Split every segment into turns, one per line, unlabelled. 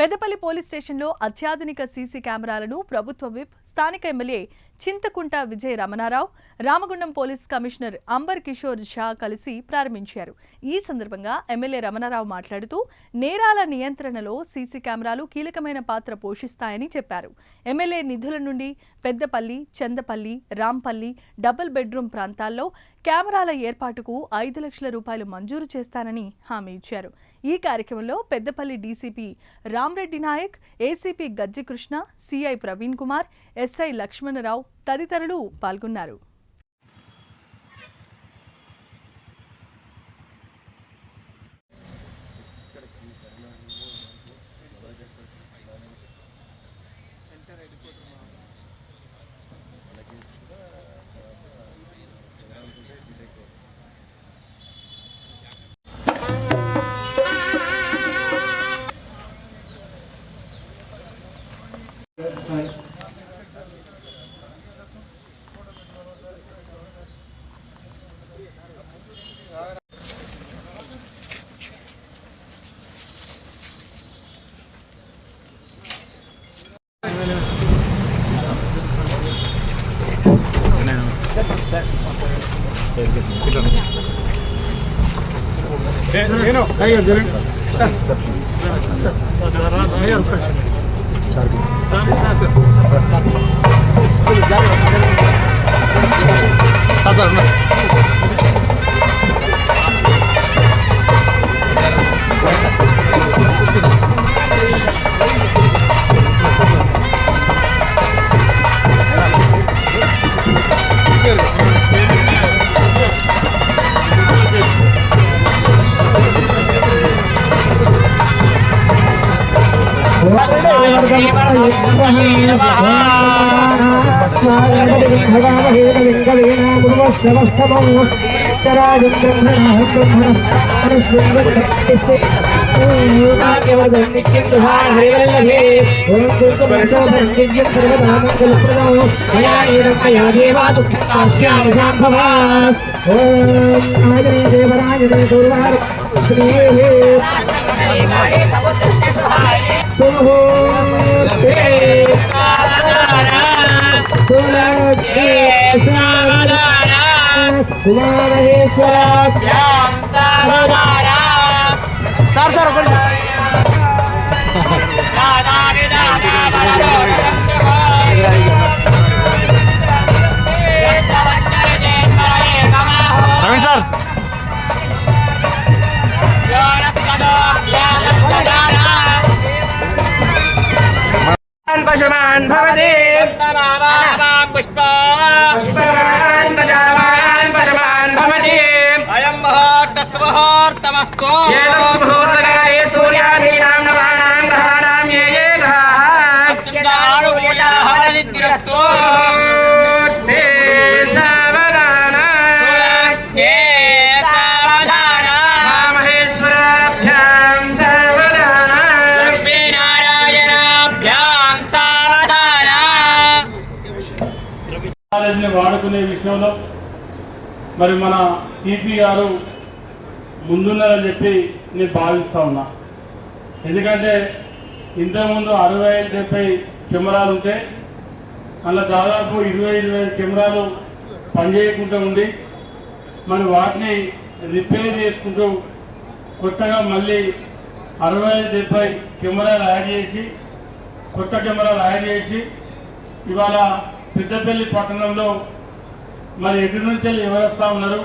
Peddapalli police స్టేషన్లో అత్యాధునిక CC కెమెరాలను ప్రభుత్వ విప్ స్థానిక MLA Chintakunta Vijaya Ramanarao, Ramagundam police commissioner Amber Kishore Shah కలిసి ప్రారంభించారు. ఈ సందర్భంగా ఎమ్మెల్యే రమణారావు మాట్లాడుతూ నేరాల నియంత్రణలో సీసీ కెమెరాలు కీలకమైన పాత్ర పోషిస్తాయని చెప్పారు. ఎమ్మెల్యే నిధుల నుండి పెద్దపల్లి, చందపల్లి, రాంపల్లి డబుల్ బెడ్రూమ్ ప్రాంతాల్లో కెమెరాల ఏర్పాటుకు 5 లక్షల రూపాయలు మంజూరు చేస్తానని హామీ ఇచ్చారు. ఈ కార్యక్రమంలో పెద్దపల్లి డీసీపీ రామ్రెడ్డి నాయక్, ఏసీపీ గజ్జి కృష్ణ, సిఐ ప్రవీణ్ కుమార్, ఎస్ఐ లక్ష్మణరావు తదితరులు పాల్గొన్నారు.
पशुमान् भवति पुष्पान् प्रजावान् पशुमान् भवति अयं मुहूर्तस्मुहूर्तमस्तु मुहूर्तकाले सूर्यादीनां नवानां ग्रहाणां ये ये ग्रहाः ते सावधाना ये सावधाना महेश्वराभ्यां सावधाना लक्ष्मीनारायणाभ्यां
వాడుకునే విషయంలో మరి మన టీపీ గారు ముందున్నారని చెప్పి నేను భావిస్తూ ఉన్నా. ఎందుకంటే ఇంతకుముందు 65-70 కెమెరాలు ఉంటే అలా దాదాపు 20-25 కెమెరాలు పనిచేయకుండా ఉండి మరి వాటిని రిపేర్ చేసుకుంటూ కొత్తగా మళ్ళీ 65-70 కెమెరాలు యాడ్ చేసి కొత్త కెమెరాలు యాడ్ చేసి ఇవాళ పెద్దపల్లి పట్టణంలో మరి ఎటు నుంచి వెళ్ళి ఎవరు వస్తూ ఉన్నారు,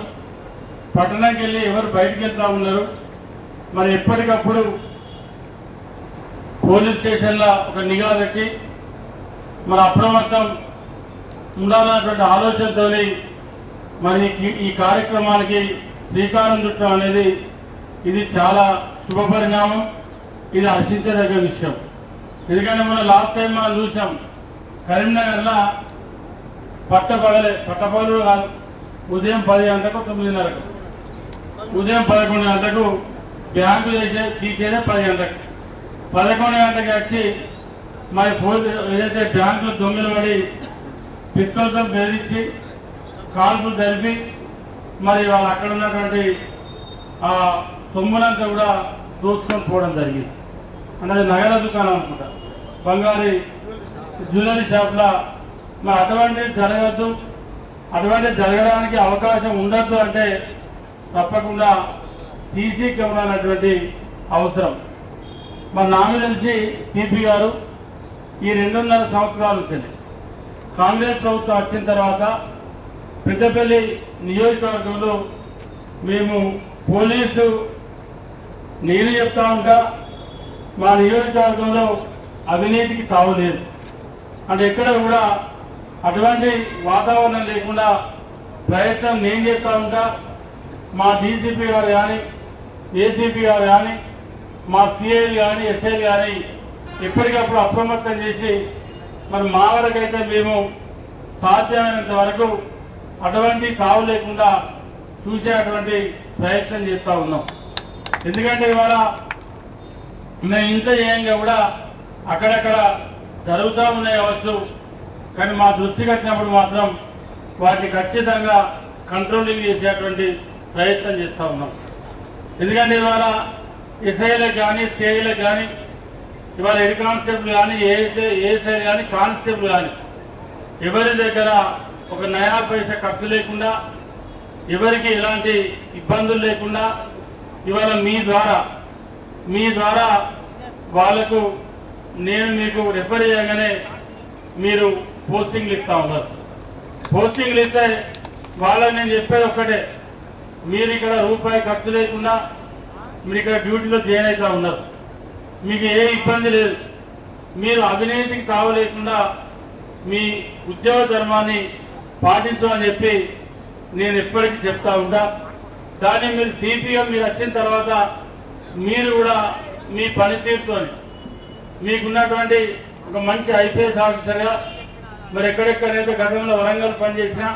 పట్టణంకి వెళ్ళి ఎవరు బయటకు వెళ్తూ ఉన్నారు, మరి ఎప్పటికప్పుడు పోలీస్ స్టేషన్లో ఒక నిఘా పెట్టి మరి అప్రమత్తం ఉండాలన్నటువంటి ఆలోచనతో మరి ఈ కార్యక్రమానికి శ్రీకారం చుట్టడం అనేది ఇది చాలా శుభ పరిణామం. ఇది హర్షించదగ్గ విషయం. ఎందుకంటే మనం లాస్ట్ టైం మనం చూసాం కరీంనగర్లో పట్టపగలు కాదు, ఉదయం 10 గంటలకు 9:30కు, ఉదయం 11 గంటలకు బ్యాంకు తీసేదే 10 గంటలకు, 11 గంటకి వచ్చి మరి ఏదైతే బ్యాంకులో దొంగలు పడి పిస్తోల్తో బెదిరించి కాల్పులు జరిపి మరి వాళ్ళు అక్కడ ఉన్నటువంటి ఆ సొమ్మునంతా కూడా దోసుకొని పోవడం జరిగింది. అంటే నగర దుకాణం అనుకుంటా, బంగారి జ్యువెలరీ షాప్లా. మరి అటువంటిది జరగద్దు, అటువంటి జరగడానికి అవకాశం ఉండద్దు అంటే తప్పకుండా సీసీ కెమెరా అనేటువంటి అవసరం. మరి నాకు తెలిసి సిపి గారు ఈ 2.5 సంవత్సరాలు వచ్చింది కాంగ్రెస్ ప్రభుత్వం వచ్చిన తర్వాత పెద్దపల్లి నియోజకవర్గంలో మేము పోలీసు, నేను చెప్తా ఉంటా, మా నియోజకవర్గంలో అవినీతికి తావులేదు. అంటే ఎక్కడ కూడా అటువంటి వాతావరణం లేకుండా ప్రయత్నం నేను చేస్తూ ఉంటా. మా డీసీపీ గారు కానీ, ఏసీపీ గారు కానీ, మా సిఐలు కానీ, ఎస్ఐలు కానీ ఎప్పటికప్పుడు అప్రమత్తం చేసి మరి మా వరకైతే మేము సాధ్యమైనంత వరకు అటువంటి తావు లేకుండా చూసేటువంటి ప్రయత్నం చేస్తూ ఉన్నాం. ఎందుకంటే ఇవాళ మేము ఇంత చేయంగా కూడా అక్కడక్కడ జరుగుతూ ఉన్నాయి కావచ్చు, కానీ మా దృష్టికి వచ్చినప్పుడు మాత్రం వాటిని ఖచ్చితంగా కంట్రోలింగ్ చేసేటువంటి ప్రయత్నం చేస్తూ ఉన్నాం. ఎందుకంటే ఇవాళ ఎస్ఐలకు కానీ, సిఐలకు కానీ, ఇవాళ హెడ్ కానిస్టేబుల్ కానీ, ఏఎస్ఐ కానీ, కానిస్టేబుల్ కానీ ఎవరి దగ్గర ఒక నయా పైసా ఖర్చు లేకుండా, ఎవరికి ఎలాంటి ఇబ్బందులు లేకుండా ఇవాళ మీ ద్వారా వాళ్లకు నేను మీకు రెఫర్ చేయగానే మీరు పోస్టింగ్లు ఇస్తా ఉన్నారు. పోస్టింగ్లు ఇస్తే వాళ్ళకి నేను చెప్పేది ఒక్కటే, మీరు ఇక్కడ రూపాయి ఖర్చు లేకుండా మీరు ఇక్కడ డ్యూటీలో జాయిన్ అవుతా ఉన్నారు. మీకు ఏ ఇబ్బంది లేదు. మీరు అవినీతికి తావు లేకుండా మీ ఉద్యోగ ధర్మాన్ని పాటించమని చెప్పి నేను ఎప్పటికీ చెప్తా ఉంటా. దాన్ని మీరు సిపిగా మీరు వచ్చిన తర్వాత మీరు కూడా మీ పనితీరుతో మీకున్నటువంటి ఒక మంచి ఐపీఎస్ ఆఫీసర్గా మరి ఎక్కడెక్కడైతే గతంలో వరంగల్ పనిచేసినా,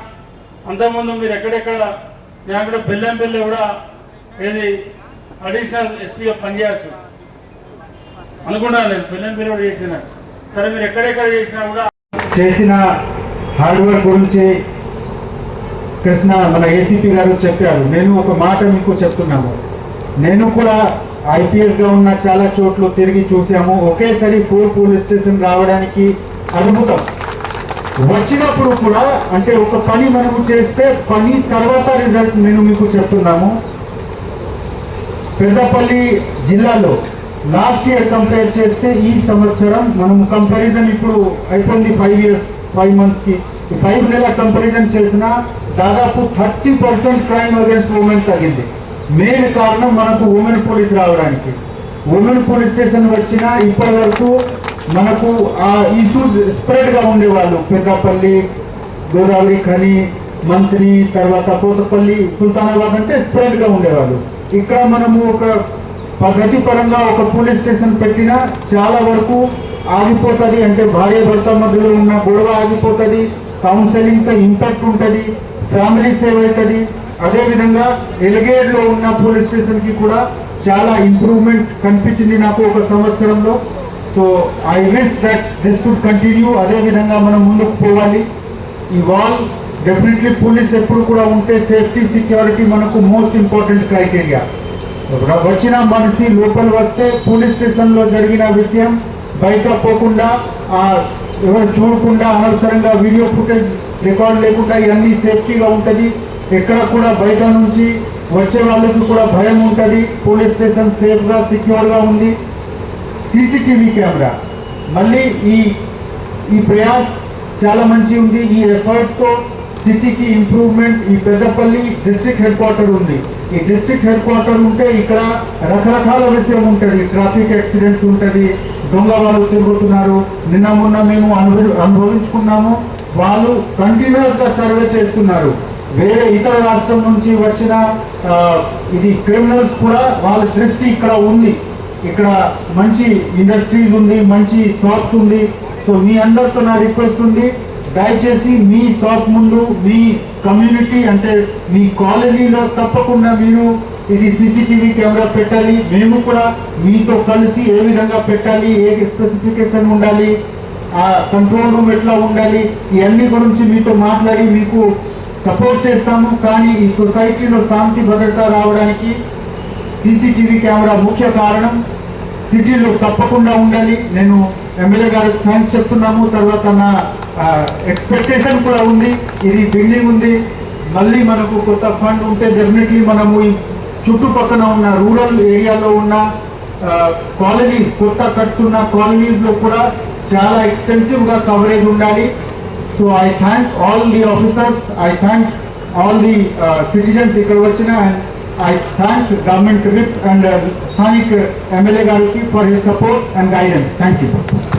అంతకుముందు మీరు ఎక్కడెక్కడ నేను అక్కడ బెల్లంపల్లి కూడా ఏది అడిషనల్ ఎస్పీగా పనిచేయాల్సి అనుకున్నాను. నేను బెల్లంపల్లి కూడా చేసిన. సరే, మీరు ఎక్కడెక్కడ చేసినా కూడా
చేసిన హార్డ్ వర్క్ గురించి కృష్ణ మన ఏసీపీ గారు చెప్పారు. నేను ఒక మాట మీకు చెప్తున్నాను. నేను కూడా ఐపీఎస్గా ఉన్న చాలా చోట్ల తిరిగి చూసాము. ఒకేసారి 4 పోలీస్ స్టేషన్ రావడానికి అద్భుతం. వచ్చినప్పుడు కూడా అంటే ఒక పని మనము చేస్తే పని తర్వాత రిజల్ట్ నేను మీకు చెప్తున్నాము. పెద్దపల్లి జిల్లాలో లాస్ట్ ఇయర్ కంపేర్ చేస్తే ఈ సంవత్సరం మనం కంపారిజన్ ఇప్పుడు అయిపోయింది 5 monthsకి 5 నెలల కంపారిజన్ చేసిన దాదాపు 30% క్రైమ్ అగేన్స్ట్ ఉమెన్ తగ్గింది. మెయిన్ కారణం మనకు ఉమెన్ పోలీస్ రావడానికి. ఉమెన్ పోలీస్ స్టేషన్ వచ్చినా ఇప్పటి వరకు మనకు ఆ ఇష్యూస్ స్ప్రెడ్గా ఉండేవాళ్ళు. పెద్దపల్లి, గోదావరి ఖని, మంత్రి, తర్వాత కోతపల్లి, సుల్తానాబాద్ అంటే స్ప్రెడ్గా ఉండేవాళ్ళు. ఇక్కడ మనము ఒక పద్ధతి పరంగా ఒక పోలీస్ స్టేషన్ పెట్టినా చాలా వరకు ఆగిపోతుంది. అంటే భార్య భర్త మధ్యలో ఉన్న గొడవ ఆగిపోతుంది. కౌన్సిలింగ్తో ఇంపాక్ట్ ఉంటుంది, ఫ్యామిలీ సేవ్ అవుతుంది. అదేవిధంగా ఎలిగేడ్లో ఉన్న పోలీస్ స్టేషన్కి కూడా చాలా ఇంప్రూవ్మెంట్ కనిపించింది నాకు ఒక సంవత్సరంలో. So I wish that this should continue. అదేవిధంగా మనం ముందుకు పోవాలి. ఈ వాల్ డెఫినెట్లీ పోలీస్ ఎప్పుడు కూడా ఉంటే సేఫ్టీ, సెక్యూరిటీ మనకు మోస్ట్ ఇంపార్టెంట్ క్రైటీరియా. వచ్చిన మనిషి లోపల వస్తే పోలీస్ స్టేషన్లో జరిగిన విషయం బయట పోకుండా, ఎవరు చూడకుండా, అనవసరంగా వీడియో ఫుటేజ్ రికార్డ్ లేకుండా ఇవన్నీ సేఫ్టీగా ఉంటుంది. ఎక్కడ కూడా బయట నుంచి వచ్చే వాళ్ళకి కూడా భయం ఉంటుంది. పోలీస్ స్టేషన్ సేఫ్గా, సెక్యూర్గా ఉంది. సీసీటీవీ కెమెరా మళ్ళీ ఈ ప్రయాస్ చాలా మంచి ఉంది. ఈ ఎఫర్ట్తో సిటీకి ఇంప్రూవ్మెంట్. ఈ పెద్దపల్లి డిస్ట్రిక్ట్ హెడ్ క్వార్టర్ ఉంది. ఈ డిస్ట్రిక్ట్ హెడ్ క్వార్టర్ ఉంటే ఇక్కడ రకరకాల విషయం ఉంటుంది. ట్రాఫిక్ యాక్సిడెంట్స్ ఉంటుంది, దొంగ వాళ్ళు తిరుగుతున్నారు. నిన్న మొన్న మేము అనుభవించుకున్నాము. వాళ్ళు కంటిన్యూస్గా సర్వే చేస్తున్నారు. వేరే ఇతర రాష్ట్రం నుంచి వచ్చిన ఇది క్రిమినల్స్ కూడా వాళ్ళ దృష్టి ఇక్కడ ఉంది. ఇక్కడ మంచి ఇండస్ట్రీస్ ఉంది, మంచి షాప్స్ ఉంది. సో మీ అందరితో నా రిక్వెస్ట్ ఉంది, దయచేసి మీ షాప్ ముందు మీ కమ్యూనిటీ అంటే మీ కాలనీలో తప్పకుండా మీరు ఇది సీసీటీవీ కెమెరా పెట్టాలి. మేము కూడా మీతో కలిసి ఏ విధంగా పెట్టాలి, ఏ స్పెసిఫికేషన్ ఉండాలి, ఆ కంట్రోల్ రూమ్ ఎట్లా ఉండాలి, ఇవన్నీ గురించి మీతో మాట్లాడి మీకు సపోర్ట్ చేస్తాము. కానీ ఈ సొసైటీలో శాంతి భద్రత రావడానికి సీసీటీవీ కెమెరా ముఖ్య కారణం. సిటీలో తప్పకుండా ఉండాలి. నేను ఎమ్మెల్యే గారికి థ్యాంక్స్ చెప్తున్నాము. తర్వాత నా ఎక్స్పెక్టేషన్ కూడా ఉంది. ఇది బిల్డింగ్ ఉంది, మళ్ళీ మనకు కొత్త ఫండ్ ఉంటే డెఫినెట్లీ మనము ఈ చుట్టుపక్కల ఉన్న రూరల్ ఏరియాలో ఉన్న కాలనీస్, కొత్త కట్టున్న కాలనీస్లో కూడా చాలా ఎక్స్టెన్సివ్గా కవరేజ్ ఉండాలి. So I thank all the officers, I thank all the citizens ఇక్కడ వచ్చిన, and I thank government whip and Sthanik MLA Garuki for his support and guidance. Thank you.